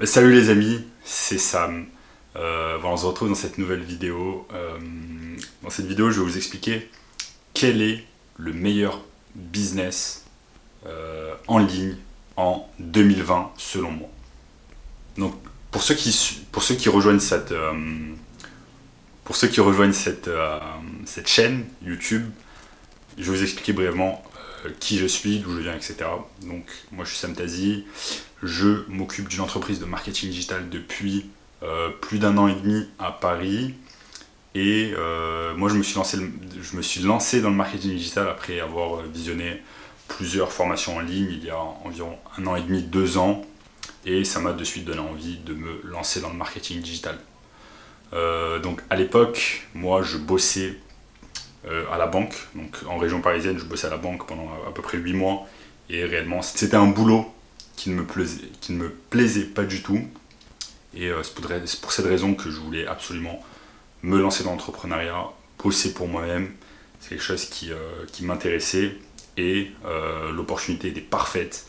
Salut les amis, c'est Sam. On se retrouve dans cette nouvelle vidéo. Dans cette vidéo, je vais vous expliquer quel est le meilleur business en ligne en 2020 selon moi. Donc, pour ceux qui rejoignent cette chaîne YouTube, je vais vous expliquer brièvement qui je suis, d'où je viens, etc. Donc, moi je suis Sam Tazi, je m'occupe d'une entreprise de marketing digital depuis plus d'un an et demi à Paris. Et moi je me suis lancé dans le marketing digital après avoir visionné plusieurs formations en ligne il y a environ un an et demi, 2 ans. Et ça m'a de suite donné envie de me lancer dans le marketing digital. Donc à l'époque, moi je bossais à la banque, donc en région parisienne, je bossais à la banque pendant à peu près 8 mois, et réellement c'était un boulot qui ne me plaisait pas du tout, et c'est pour cette raison que je voulais absolument me lancer dans l'entrepreneuriat, bosser pour moi-même, c'est quelque chose qui m'intéressait, et l'opportunité était parfaite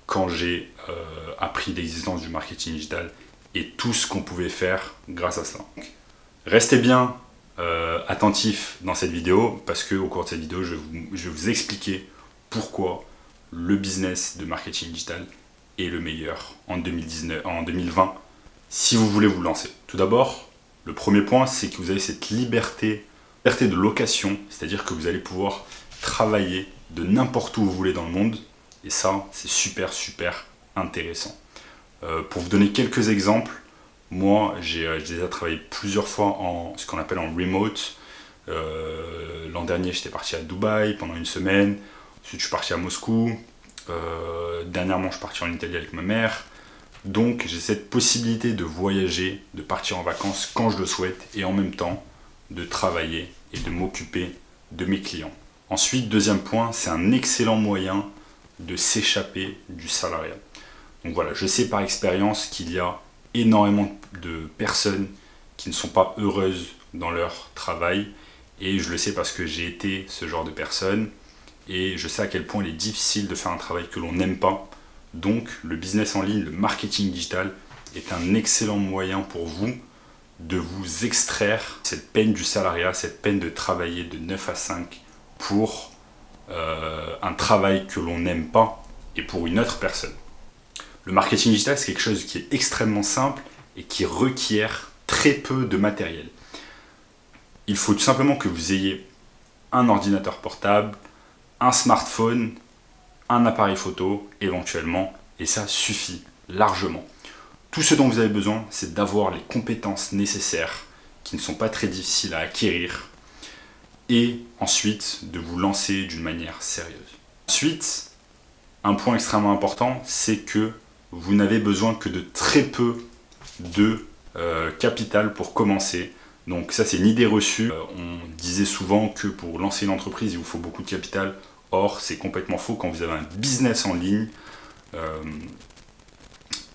quand j'ai appris l'existence du marketing digital et tout ce qu'on pouvait faire grâce à cela. Restez bien attentifs dans cette vidéo parce qu'au cours de cette vidéo, je vais vous expliquer pourquoi le business de marketing digital est le meilleur en 2020 si vous voulez vous lancer. Tout d'abord, le premier point, c'est que vous avez cette liberté de location, c'est-à-dire que vous allez pouvoir travailler de n'importe où vous voulez dans le monde, et ça, c'est super intéressant. Pour vous donner quelques exemples, moi, j'ai déjà travaillé plusieurs fois en ce qu'on appelle en remote. L'an dernier, j'étais parti à Dubaï pendant une semaine. Ensuite, je suis parti à Moscou. Dernièrement, je suis parti en Italie avec ma mère. Donc, j'ai cette possibilité de voyager, de partir en vacances quand je le souhaite, et en même temps, de travailler et de m'occuper de mes clients. Ensuite, deuxième point, c'est un excellent moyen de s'échapper du salariat. Donc voilà, je sais par expérience qu'il y a énormément de personnes qui ne sont pas heureuses dans leur travail, et je le sais parce que j'ai été ce genre de personne, et je sais à quel point il est difficile de faire un travail que l'on n'aime pas. Donc le business en ligne, le marketing digital est un excellent moyen pour vous de vous extraire cette peine du salariat, cette peine de travailler de 9 à 5 pour un travail que l'on n'aime pas et pour une autre personne. Le marketing digital, c'est quelque chose qui est extrêmement simple et qui requiert très peu de matériel. Il faut tout simplement que vous ayez un ordinateur portable, un smartphone, un appareil photo éventuellement, et ça suffit largement. Tout ce dont vous avez besoin, c'est d'avoir les compétences nécessaires qui ne sont pas très difficiles à acquérir, et ensuite de vous lancer d'une manière sérieuse. Ensuite, un point extrêmement important, c'est que vous n'avez besoin que de très peu de capital pour commencer. Donc ça, c'est une idée reçue. On disait souvent que pour lancer une entreprise, il vous faut beaucoup de capital. Or, c'est complètement faux. Quand vous avez un business en ligne,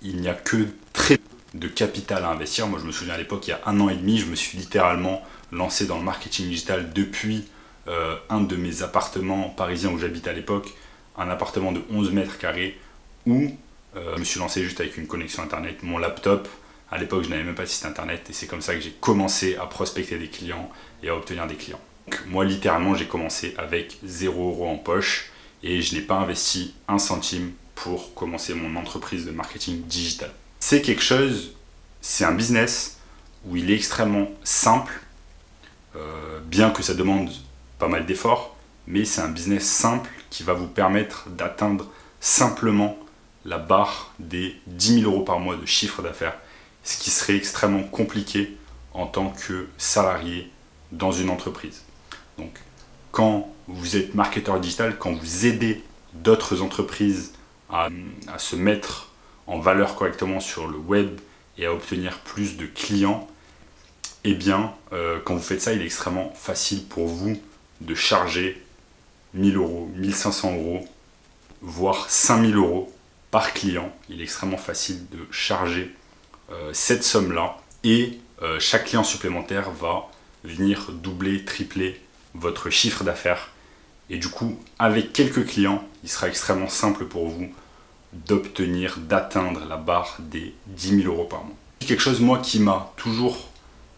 il n'y a que très peu de capital à investir. Moi, je me souviens à l'époque, il y a un an et demi, je me suis littéralement lancé dans le marketing digital depuis un de mes appartements parisiens où j'habitais à l'époque, un appartement de 11 mètres carrés où je me suis lancé juste avec une connexion internet, mon laptop. À l'époque, je n'avais même pas de site internet, et c'est comme ça que j'ai commencé à prospecter des clients et à obtenir des clients. Donc, moi, littéralement, j'ai commencé avec 0 € en poche, et je n'ai pas investi un centime pour commencer mon entreprise de marketing digital. C'est un business où il est extrêmement simple, bien que ça demande pas mal d'efforts, mais c'est un business simple qui va vous permettre d'atteindre simplement la barre des 10 000 € par mois de chiffre d'affaires, ce qui serait extrêmement compliqué en tant que salarié dans une entreprise. Donc, quand vous êtes marketeur digital, quand vous aidez d'autres entreprises à se mettre en valeur correctement sur le web et à obtenir plus de clients, eh bien, quand vous faites ça, il est extrêmement facile pour vous de charger 1 000 €, 1 500 €, voire 5 000 € par client. Il est extrêmement facile de charger cette somme-là, et chaque client supplémentaire va venir doubler, tripler votre chiffre d'affaires. Et du coup, avec quelques clients, il sera extrêmement simple pour vous d'atteindre la barre des 10 000 € par mois. C'est quelque chose, moi, qui m'a toujours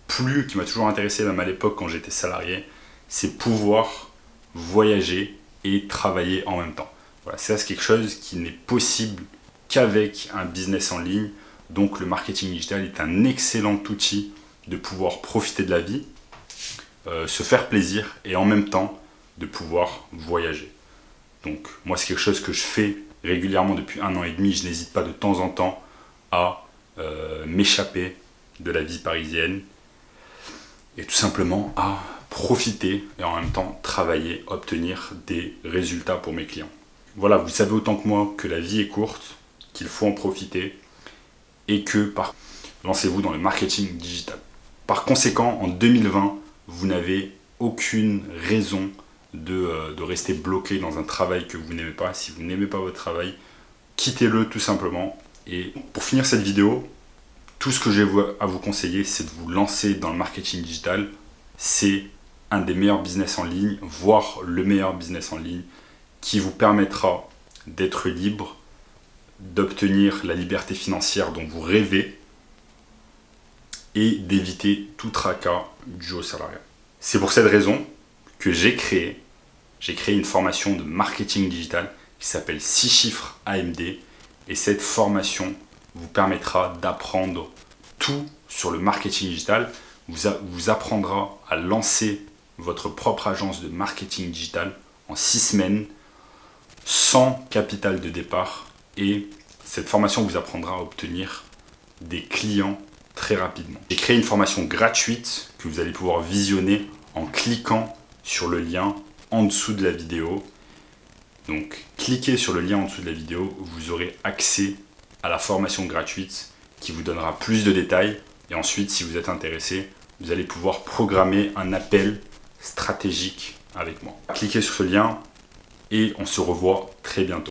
plu, qui m'a toujours intéressé, même à l'époque quand j'étais salarié, c'est pouvoir voyager et travailler en même temps. Voilà, ça, c'est quelque chose qui n'est possible qu'avec un business en ligne. Donc le marketing digital est un excellent outil de pouvoir profiter de la vie, se faire plaisir et en même temps de pouvoir voyager. Donc moi, c'est quelque chose que je fais régulièrement depuis 1 an et demi. Je n'hésite pas de temps en temps à m'échapper de la vie parisienne et tout simplement à profiter et en même temps travailler, obtenir des résultats pour mes clients. Voilà, vous savez autant que moi que la vie est courte, qu'il faut en profiter et que lancez-vous dans le marketing digital. Par conséquent, en 2020, vous n'avez aucune raison de rester bloqué dans un travail que vous n'aimez pas. Si vous n'aimez pas votre travail, quittez-le tout simplement. Et pour finir cette vidéo, tout ce que j'ai à vous conseiller, c'est de vous lancer dans le marketing digital. C'est un des meilleurs business en ligne, voire le meilleur business en ligne, qui vous permettra d'être libre, d'obtenir la liberté financière dont vous rêvez et d'éviter tout tracas dû au salariat. C'est pour cette raison que j'ai créé une formation de marketing digital qui s'appelle 6 chiffres AMD et cette formation vous permettra d'apprendre tout sur le marketing digital, vous apprendra à lancer votre propre agence de marketing digital en 6 semaines sans capital de départ et cette formation vous apprendra à obtenir des clients très rapidement. J'ai créé une formation gratuite que vous allez pouvoir visionner en cliquant sur le lien en dessous de la vidéo. Donc cliquez sur le lien en dessous de la vidéo, vous aurez accès à la formation gratuite qui vous donnera plus de détails et ensuite si vous êtes intéressé, vous allez pouvoir programmer un appel stratégique avec moi. Cliquez sur ce lien et on se revoit très bientôt.